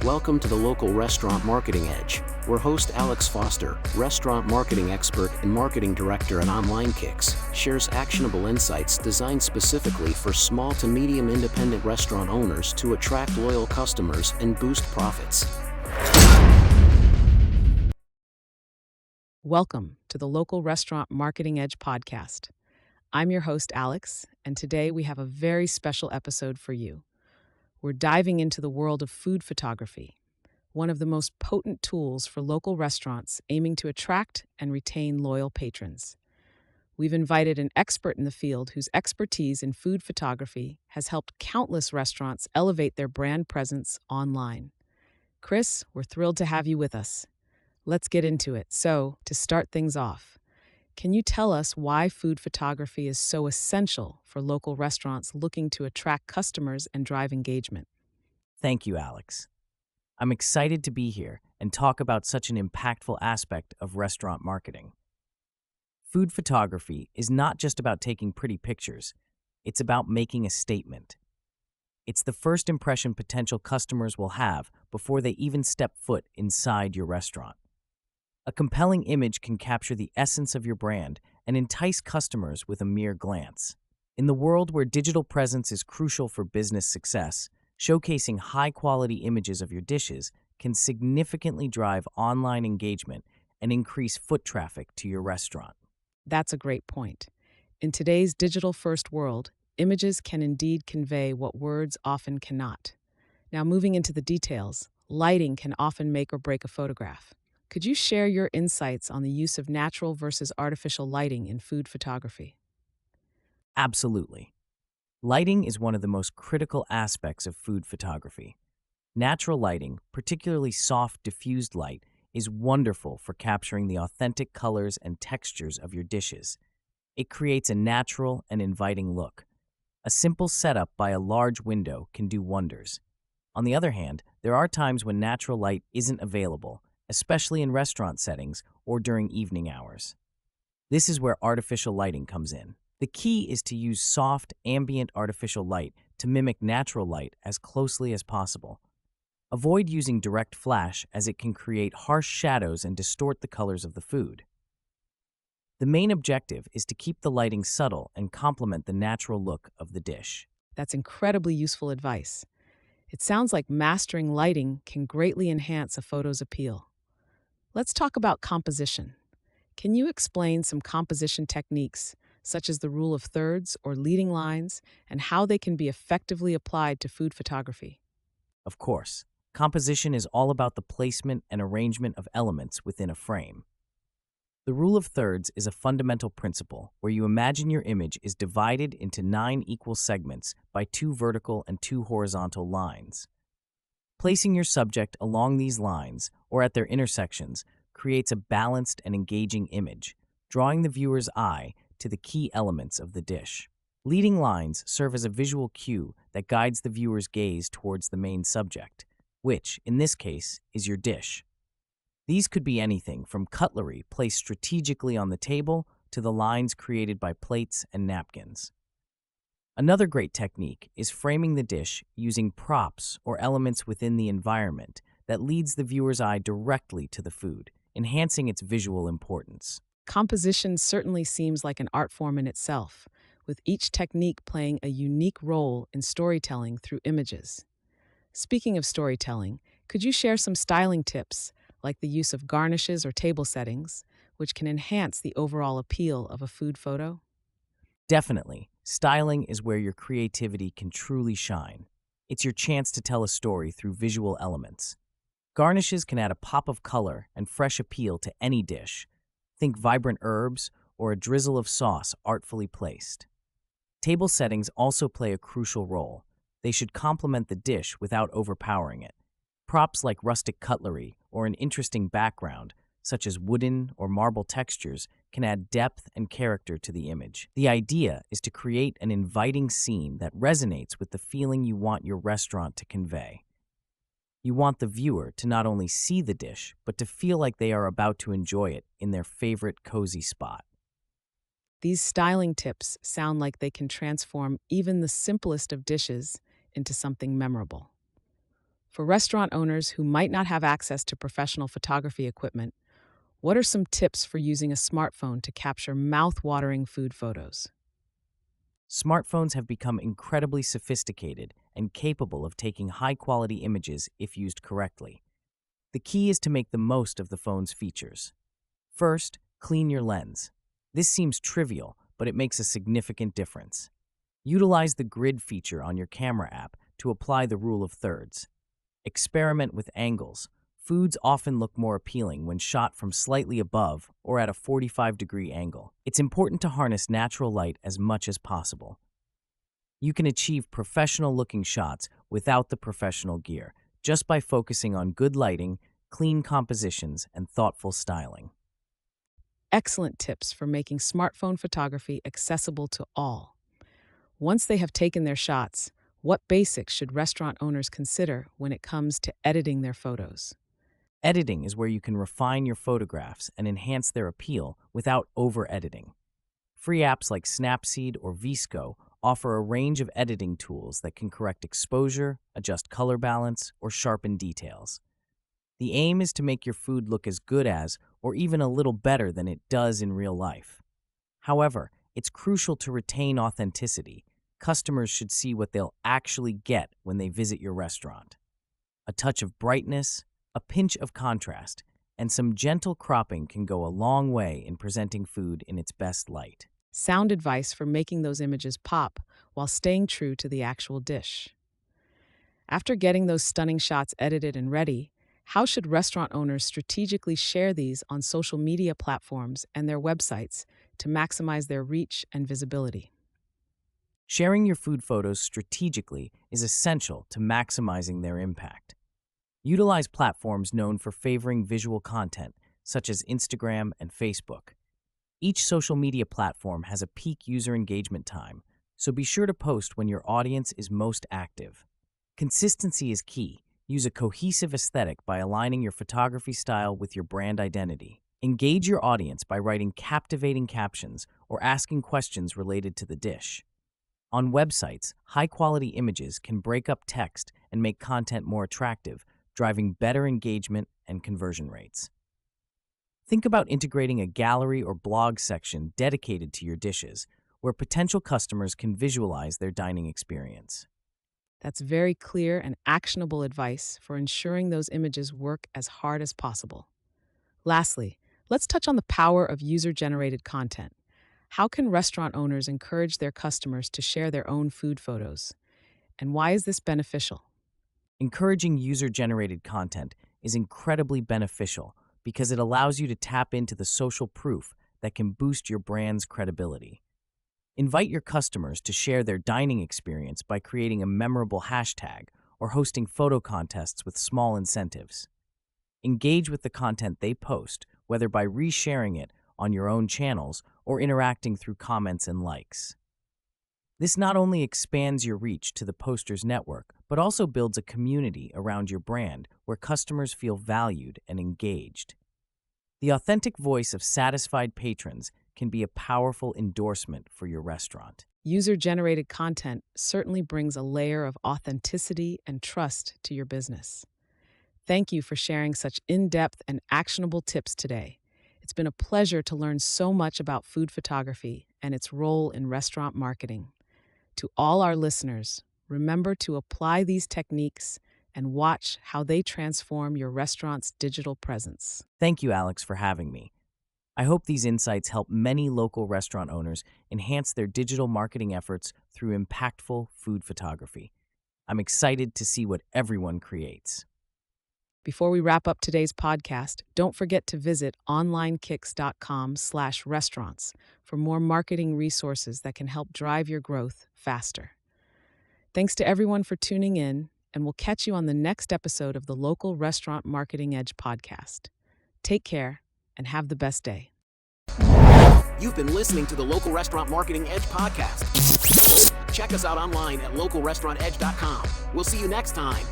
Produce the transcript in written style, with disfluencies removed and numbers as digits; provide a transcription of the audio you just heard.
Welcome to the Local Restaurant Marketing Edge, where host Alex Foster, restaurant marketing expert and marketing director at Online Kicks, shares actionable insights designed specifically for small to medium independent restaurant owners to attract loyal customers and boost profits. Welcome to the Local Restaurant Marketing Edge podcast. I'm your host, Alex, and today we have a very special episode for you. We're diving into the world of food photography, one of the most potent tools for local restaurants aiming to attract and retain loyal patrons. We've invited an expert in the field whose expertise in food photography has helped countless restaurants elevate their brand presence online. Chris, we're thrilled to have you with us. Let's get into it. So, to start things off, can you tell us why food photography is so essential for local restaurants looking to attract customers and drive engagement? Thank you, Alex. I'm excited to be here and talk about such an impactful aspect of restaurant marketing. Food photography is not just about taking pretty pictures, it's about making a statement. It's the first impression potential customers will have before they even step foot inside your restaurant. A compelling image can capture the essence of your brand and entice customers with a mere glance. In the world where digital presence is crucial for business success, showcasing high-quality images of your dishes can significantly drive online engagement and increase foot traffic to your restaurant. That's a great point. In today's digital-first world, images can indeed convey what words often cannot. Now, moving into the details, lighting can often make or break a photograph. Could you share your insights on the use of natural versus artificial lighting in food photography? Absolutely. Lighting is one of the most critical aspects of food photography. Natural lighting, particularly soft, diffused light, is wonderful for capturing the authentic colors and textures of your dishes. It creates a natural and inviting look. A simple setup by a large window can do wonders. On the other hand, there are times when natural light isn't available, especially in restaurant settings or during evening hours. This is where artificial lighting comes in. The key is to use soft, ambient artificial light to mimic natural light as closely as possible. Avoid using direct flash as it can create harsh shadows and distort the colors of the food. The main objective is to keep the lighting subtle and complement the natural look of the dish. That's incredibly useful advice. It sounds like mastering lighting can greatly enhance a photo's appeal. Let's talk about composition. Can you explain some composition techniques, such as the rule of thirds or leading lines, and how they can be effectively applied to food photography? Of course, composition is all about the placement and arrangement of elements within a frame. The rule of thirds is a fundamental principle where you imagine your image is divided into 9 equal segments by 2 vertical and 2 horizontal lines. Placing your subject along these lines, or at their intersections, creates a balanced and engaging image, drawing the viewer's eye to the key elements of the dish. Leading lines serve as a visual cue that guides the viewer's gaze towards the main subject, which, in this case, is your dish. These could be anything from cutlery placed strategically on the table to the lines created by plates and napkins. Another great technique is framing the dish using props or elements within the environment that leads the viewer's eye directly to the food, enhancing its visual importance. Composition certainly seems like an art form in itself, with each technique playing a unique role in storytelling through images. Speaking of storytelling, could you share some styling tips, like the use of garnishes or table settings, which can enhance the overall appeal of a food photo? Definitely, styling is where your creativity can truly shine. It's your chance to tell a story through visual elements. Garnishes can add a pop of color and fresh appeal to any dish. Think vibrant herbs or a drizzle of sauce artfully placed. Table settings also play a crucial role. They should complement the dish without overpowering it. Props like rustic cutlery or an interesting background, such as wooden or marble textures, can add depth and character to the image. The idea is to create an inviting scene that resonates with the feeling you want your restaurant to convey. You want the viewer to not only see the dish, but to feel like they are about to enjoy it in their favorite cozy spot. These styling tips sound like they can transform even the simplest of dishes into something memorable. For restaurant owners who might not have access to professional photography equipment, what are some tips for using a smartphone to capture mouth-watering food photos? Smartphones have become incredibly sophisticated and capable of taking high-quality images if used correctly. The key is to make the most of the phone's features. First, clean your lens. This seems trivial, but it makes a significant difference. Utilize the grid feature on your camera app to apply the rule of thirds. Experiment with angles. Foods often look more appealing when shot from slightly above or at a 45-degree angle. It's important to harness natural light as much as possible. You can achieve professional-looking shots without the professional gear, just by focusing on good lighting, clean compositions, and thoughtful styling. Excellent tips for making smartphone photography accessible to all. Once they have taken their shots, what basics should restaurant owners consider when it comes to editing their photos? Editing is where you can refine your photographs and enhance their appeal without over-editing. Free apps like Snapseed or VSCO offer a range of editing tools that can correct exposure, adjust color balance, or sharpen details. The aim is to make your food look as good as, or even a little better than it does in real life. However, it's crucial to retain authenticity. Customers should see what they'll actually get when they visit your restaurant. A touch of brightness, a pinch of contrast, and some gentle cropping can go a long way in presenting food in its best light. Sound advice for making those images pop while staying true to the actual dish. After getting those stunning shots edited and ready, how should restaurant owners strategically share these on social media platforms and their websites to maximize their reach and visibility? Sharing your food photos strategically is essential to maximizing their impact. Utilize platforms known for favoring visual content, such as Instagram and Facebook. Each social media platform has a peak user engagement time, so be sure to post when your audience is most active. Consistency is key. Use a cohesive aesthetic by aligning your photography style with your brand identity. Engage your audience by writing captivating captions or asking questions related to the dish. On websites, high-quality images can break up text and make content more attractive, driving better engagement and conversion rates. Think about integrating a gallery or blog section dedicated to your dishes, where potential customers can visualize their dining experience. That's very clear and actionable advice for ensuring those images work as hard as possible. Lastly, let's touch on the power of user-generated content. How can restaurant owners encourage their customers to share their own food photos? And why is this beneficial? Encouraging user-generated content is incredibly beneficial because it allows you to tap into the social proof that can boost your brand's credibility. Invite your customers to share their dining experience by creating a memorable hashtag or hosting photo contests with small incentives. Engage with the content they post, whether by resharing it on your own channels or interacting through comments and likes. This not only expands your reach to the poster's network, but also builds a community around your brand where customers feel valued and engaged. The authentic voice of satisfied patrons can be a powerful endorsement for your restaurant. User-generated content certainly brings a layer of authenticity and trust to your business. Thank you for sharing such in-depth and actionable tips today. It's been a pleasure to learn so much about food photography and its role in restaurant marketing. To all our listeners, remember to apply these techniques and watch how they transform your restaurant's digital presence. Thank you, Alex, for having me. I hope these insights help many local restaurant owners enhance their digital marketing efforts through impactful food photography. I'm excited to see what everyone creates. Before we wrap up today's podcast, don't forget to visit onlinekicks.com/restaurants for more marketing resources that can help drive your growth faster. Thanks to everyone for tuning in, and we'll catch you on the next episode of the Local Restaurant Marketing Edge podcast. Take care and have the best day. You've been listening to the Local Restaurant Marketing Edge podcast. Check us out online at localrestaurantedge.com. We'll see you next time.